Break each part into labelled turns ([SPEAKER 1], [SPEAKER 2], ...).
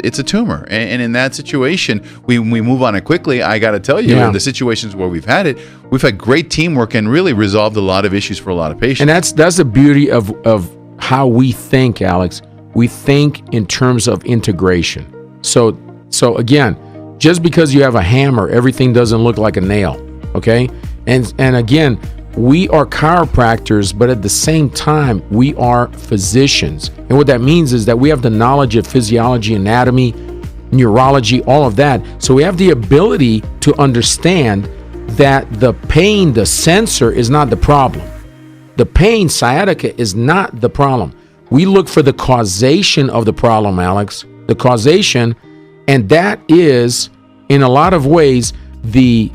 [SPEAKER 1] it's a tumor. And in that situation, we move on it quickly. I got to tell you, in the situations where we've had great teamwork and really resolved a lot of issues for a lot of patients.
[SPEAKER 2] And that's the beauty of how we think, Alex. We think in terms of integration. So again, just because you have a hammer, everything doesn't look like a nail, okay? And again, we are chiropractors, but at the same time, we are physicians. And what that means is that we have the knowledge of physiology, anatomy, neurology, all of that. So we have the ability to understand that the pain, the sensor, is not the problem. The pain, sciatica, is not the problem. We look for the causation of the problem, Alex. The causation, and that is, in a lot of ways, the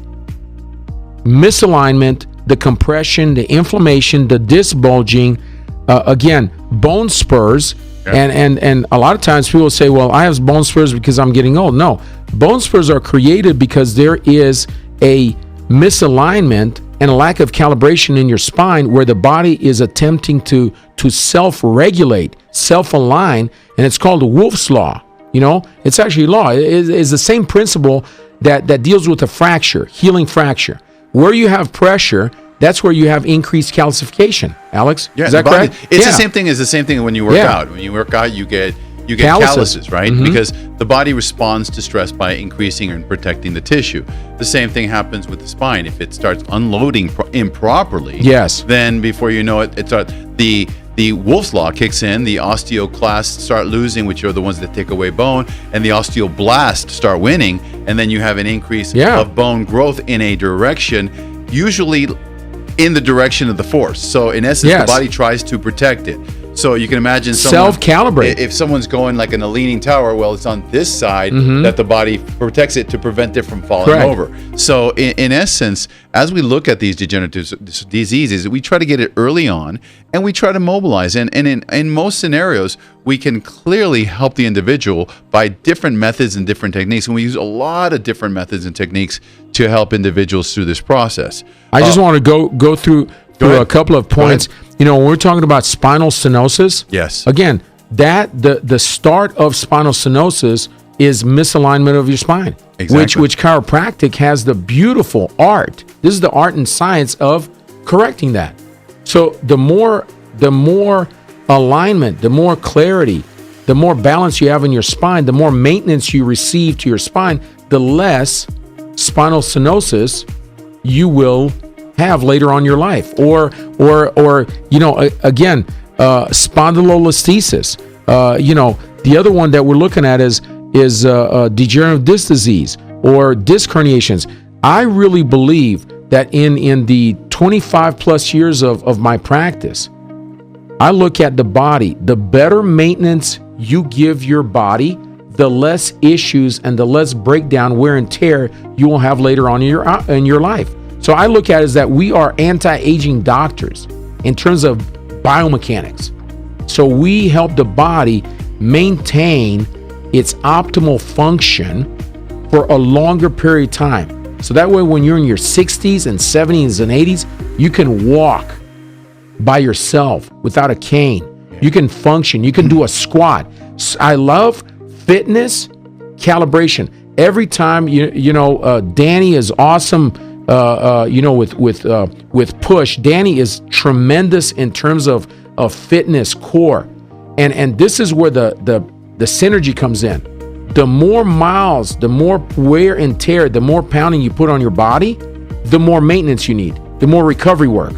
[SPEAKER 2] misalignment, the compression, the inflammation, the disc bulging, again, bone spurs. And a lot of times people say, well, I have bone spurs because I'm getting old. No, bone spurs are created because there is a misalignment and a lack of calibration in your spine where the body is attempting to self-regulate, self-align, and it's called the Wolff's Law. You know, it's actually law. It's the same principle that deals with a fracture, healing fracture. Where you have pressure, that's where you have increased calcification. Alex, is that correct?
[SPEAKER 1] It's the same thing as the same thing when you work out. When you work out, you get calluses, right? Mm-hmm. Because the body responds to stress by increasing and protecting the tissue. The same thing happens with the spine. If it starts unloading improperly, then before you know it, the Wolff's Law kicks in, the osteoclasts start losing, which are the ones that take away bone, and the osteoblasts start winning, and then you have an increase of bone growth in a direction, usually in the direction of the force. So in essence, the body tries to protect it. So you can imagine
[SPEAKER 2] self-calibrate.
[SPEAKER 1] If someone's going like in a leaning tower, well, it's on this side that the body protects it to prevent it from falling over. So in essence, as we look at these degenerative diseases, we try to get it early on and we try to mobilize. And in most scenarios, we can clearly help the individual by different methods and different techniques. And we use a lot of different methods and techniques to help individuals through this process.
[SPEAKER 2] I just want to go through a couple of points. You know, when we're talking about spinal stenosis, again, that the start of spinal stenosis is misalignment of your spine, which chiropractic has the beautiful art. This is the art and science of correcting that. So the more alignment, the more clarity, the more balance you have in your spine, the more maintenance you receive to your spine, the less spinal stenosis you will have later on in your life, or you know, again, spondylolisthesis. You know, the other one that we're looking at is degenerative disc disease or disc herniations. I really believe that in the 25 plus years of my practice, I look at the body. The better maintenance you give your body, the less issues and the less breakdown, wear and tear you will have later on in your life. So I look at it as that we are anti-aging doctors in terms of biomechanics. So we help the body maintain its optimal function for a longer period of time. So that way when you're in your 60s and 70s and 80s, you can walk by yourself without a cane. You can function. You can do a squat. I love fitness calibration. Every time, you know, Danny is awesome. You know, with push, Danny is tremendous in terms of fitness core, and this is where the synergy comes in. The more miles, the more wear and tear, the more pounding you put on your body, the more maintenance you need, the more recovery work.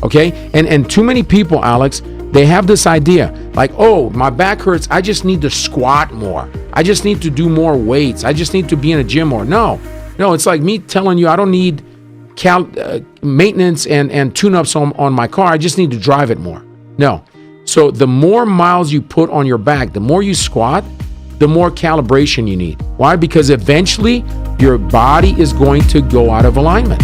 [SPEAKER 2] Okay, and too many people, Alex, they have this idea like, oh, my back hurts, I just need to squat more, I just need to do more weights, I just need to be in a gym more. No, it's like me telling you I don't need maintenance and tune-ups on my car. I just need to drive it more. No. So the more miles you put on your back, the more you squat, the more calibration you need. Why? Because eventually your body is going to go out of alignment.